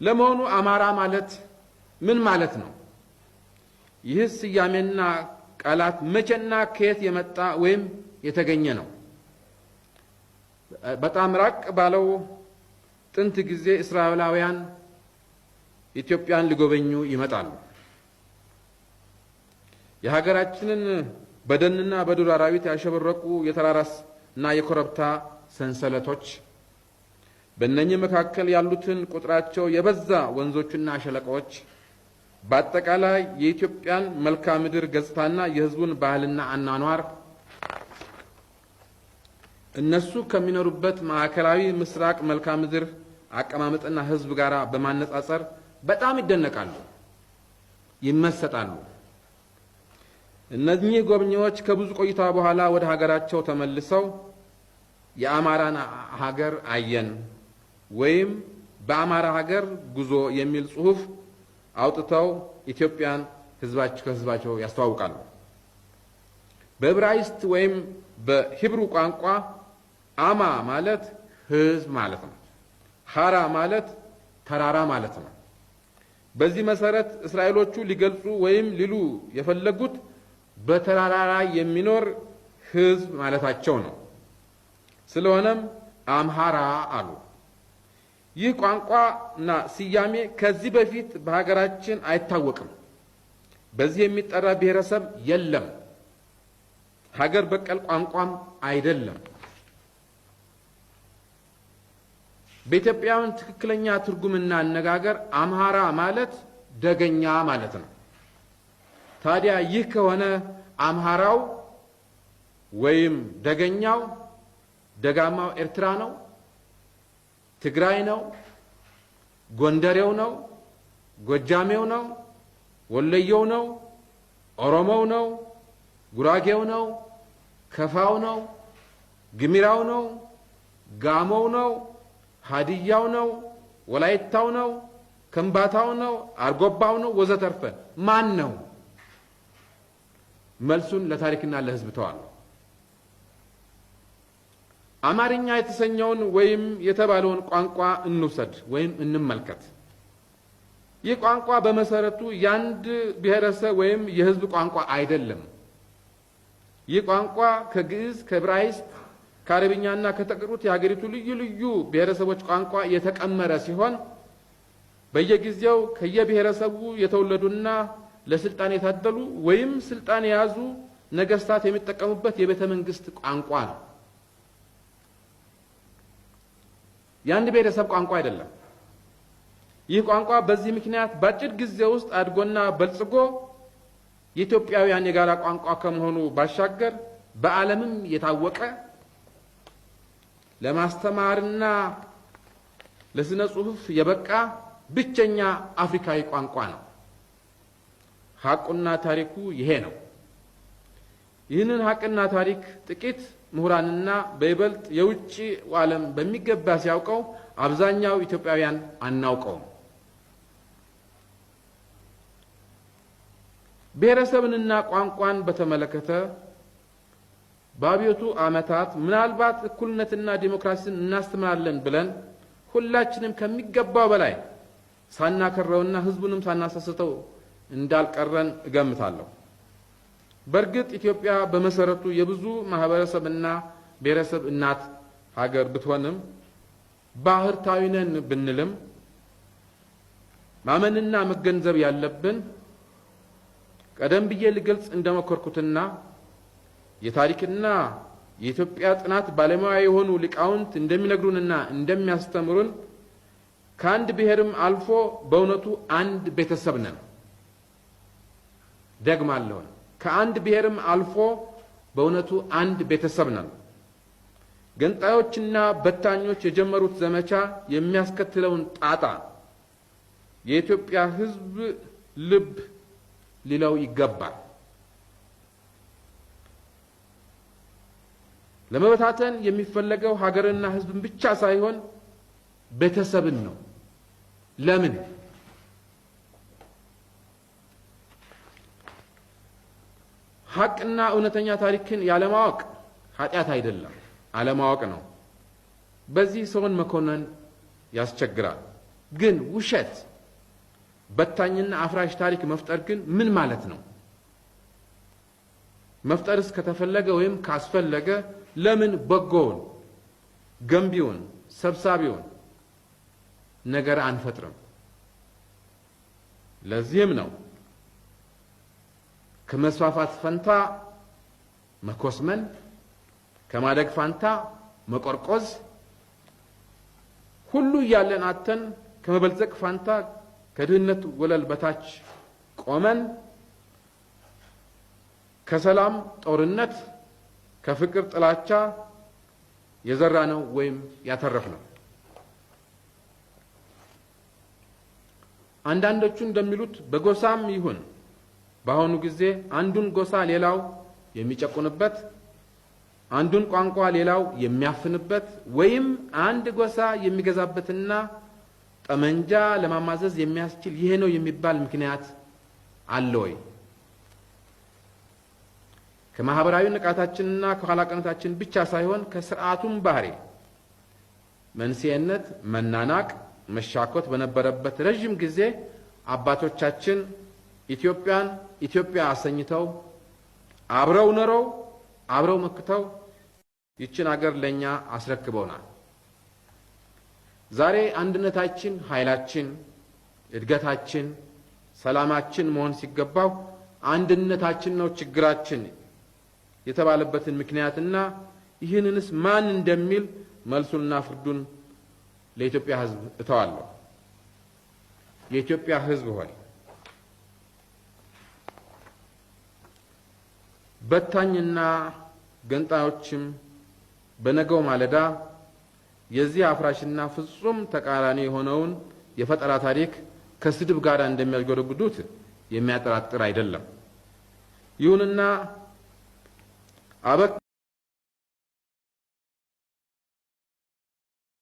ለመሆኑ አማራ ማለት ምን ማለት ነው? ይህስ ስያሜና ቃላት መቼና ከየት የመጣ ወይም የተገኘ ነው? በጣም ራቅ ባለው ጥንት ጊዜ እስራኤላውያን ኢትዮጵያን ሊጎበኙ ይመጣሉ። የሀገራችንን በደንና በዱር አራዊት ያሸበረቁ የተራራና የኮረብታ ሰንሰለቶች፣ በእነኚህ መካከል ያሉትን ቁጥራቸው የበዛ ወንዞችና ሸለቆዎች፣ በአጠቃላይ የኢትዮጵያን መልክዓ ምድር ገጽታና የሕዝቡን ባህልና አኗኗር እነሱ ከሚኖሩበት ማዕከላዊ ምስራቅ መልክዓ ምድር አቀማመጥና ሕዝብ ጋር በማነጻጸር በጣም ይደነቃሉ፣ ይመሰጣሉ። እነዚህ ጎብኚዎች ከብዙ ቆይታ በኋላ ወደ ሀገራቸው ተመልሰው የአማራን ሀገር አየን ወይም በአማራ ሀገር ጉዞ የሚል ጽሑፍ አውጥተው ኢትዮጵያን ከህዝባቸው ያስተዋውቃሉ። በዕብራይስጥ ወይም በሂብሩ ቋንቋ አማ ማለት ህዝብ ማለት ነው። ሐራ ማለት ተራራ ማለት ነው። በዚህ መሰረት እስራኤሎቹ ሊገልጹ ወይም ሊሉ የፈለጉት በተራራ ላይ የሚኖር ህዝብ ማለታቸው ነው። ስለሆነም አምሃራ አሉ። ይህ ቋንቋና ስያሜ ከዚህ በፊት በሀገራችን አይታወቅም። በዚህ የሚጠራ ብሔረሰብ የለም። ሀገር በቀል ቋንቋም አይደለም። በኢትዮጵያውያን ትክክለኛ ትርጉምና አነጋገር አምሃራ ማለት ደገኛ ማለት ነው። ታዲያ ይህ ከሆነ አምሃራው ወይም ደገኛው ደጋማው ኤርትራ ነው፣ ትግራይ ነው፣ ጎንደሬው ነው፣ ጎጃሜው ነው፣ ወለየው ነው፣ ኦሮሞው ነው፣ ጉራጌው ነው፣ ከፋው ነው፣ ግሚራው ነው፣ ጋሞው ነው፣ ሀዲያው ነው፣ ወላይታው ነው፣ ከምባታው ነው፣ አርጎባው ነው ወዘተርፈ ማን ነው? መልሱን ለታሪክና ለሕዝብ ተዋለሁ። አማርኛ የተሰኘውን ወይም የተባለውን ቋንቋ እንውሰድ ወይም እንመልከት። ይህ ቋንቋ በመሰረቱ የአንድ ብሔረሰብ ወይም የሕዝብ ቋንቋ አይደለም። ይህ ቋንቋ ከግዕዝ፣ ከዕብራይስጥ፣ ከአረብኛና ከተቀሩት የሀገሪቱ ልዩ ልዩ ብሔረሰቦች ቋንቋ የተቀመረ ሲሆን በየጊዜው ከየብሔረሰቡ የተወለዱና ለስልጣን የታደሉ ወይም ስልጣን የያዙ ነገስታት የሚጠቀሙበት የቤተ መንግስት ቋንቋ ነው። የአንድ ብሔረሰብ ቋንቋ አይደለም። ይህ ቋንቋ በዚህ ምክንያት በአጭር ጊዜ ውስጥ አድጎና በልጽጎ የኢትዮጵያውያን የጋራ ቋንቋ ከመሆኑ ባሻገር በዓለምም የታወቀ ለማስተማርና ለስነ ጽሑፍ የበቃ ብቸኛ አፍሪካዊ ቋንቋ ነው። ሐቁና ታሪኩ ይሄ ነው። ይህንን ሐቅና ታሪክ ጥቂት ምሁራንና በይበልጥ የውጭ ዓለም በሚገባ ሲያውቀው አብዛኛው ኢትዮጵያውያን አናውቀውም። ብሔረሰብንና ቋንቋን በተመለከተ በአብዮቱ ዓመታት ምናልባት እኩልነትና ዲሞክራሲን እናስተምራለን ብለን ሁላችንም ከሚገባው በላይ ሳናከረውና ሕዝቡንም ሳናሳስተው እንዳልቀረን እገምታለሁ። በእርግጥ ኢትዮጵያ በመሰረቱ የብዙ ማህበረሰብና ብሔረሰብ እናት ሀገር ብትሆንም ባህርታዊ ነን ብንልም ማመንና መገንዘብ ያለብን ቀደም ብዬ ልገልጽ እንደሞከርኩትና የታሪክና የኢትዮጵያ ጥናት ባለሙያ የሆኑ ሊቃውንት እንደሚነግሩንና እንደሚያስተምሩን ከአንድ ብሔርም አልፎ በእውነቱ አንድ ቤተሰብ ነን። ደግማለሁ፣ ከአንድ ብሔርም አልፎ በእውነቱ አንድ ቤተሰብ ነን። ገንጣዮችና በታኞች የጀመሩት ዘመቻ የሚያስከትለውን ጣጣ የኢትዮጵያ ሕዝብ ልብ ሊለው ይገባል። ለመበታተን የሚፈለገው ሀገርና ሕዝብን ብቻ ሳይሆን ቤተሰብን ነው። ለምን? ሐቅና እውነተኛ ታሪክን ያለማወቅ ኃጢአት አይደለም፣ አለማወቅ ነው። በዚህ ሰውን መኮነን ያስቸግራል። ግን ውሸት በታኝና አፍራሽ ታሪክ መፍጠር ግን ምን ማለት ነው? መፍጠርስ ከተፈለገ ወይም ካስፈለገ ለምን በጎውን ገንቢውን ሰብሳቢውን ነገር አንፈጥርም? ለዚህም ነው ከመስፋፋት ፈንታ መኮስመን፣ ከማደግ ፈንታ መቆርቆዝ፣ ሁሉ ያለን አተን ከመበልጸግ ፈንታ ከድህነት ወለል በታች ቆመን ከሰላም ጦርነት ከፍቅር ጥላቻ የዘራነው ወይም ያተረፍነው። አንዳንዶቹ እንደሚሉት በጎሳም ይሁን በአሁኑ ጊዜ አንዱን ጎሳ ሌላው የሚጨቁንበት፣ አንዱን ቋንቋ ሌላው የሚያፍንበት ወይም አንድ ጎሳ የሚገዛበትና ጠመንጃ ለማማዘዝ የሚያስችል ይሄ ነው የሚባል ምክንያት አለ ወይ? ከማህበራዊ ንቃታችንና ከኋላቀነታችን ብቻ ሳይሆን ከስርዓቱም ባህሪ መንስኤነት መናናቅ መሻኮት በነበረበት ረጅም ጊዜ አባቶቻችን ኢትዮጵያን ኢትዮጵያ አሰኝተው አብረው ኖረው አብረው መክተው ይችን አገር ለኛ አስረክበውናል። ዛሬ አንድነታችን ኃይላችን፣ እድገታችን፣ ሰላማችን መሆን ሲገባው አንድነታችን ነው ችግራችን የተባለበትን ምክንያትና ይህንንስ ማን እንደሚል መልሱንና ፍርዱን ለኢትዮጵያ ሕዝብ እተዋለሁ። የኢትዮጵያ ሕዝብ ሆይ በታኝና ገንጣዮችም በነገው ማለዳ የዚህ አፍራሽና ፍጹም ተቃራኒ የሆነውን የፈጠራ ታሪክ ከስድብ ጋር እንደሚያጎደጉዱት የሚያጠራጥር አይደለም። ይሁንና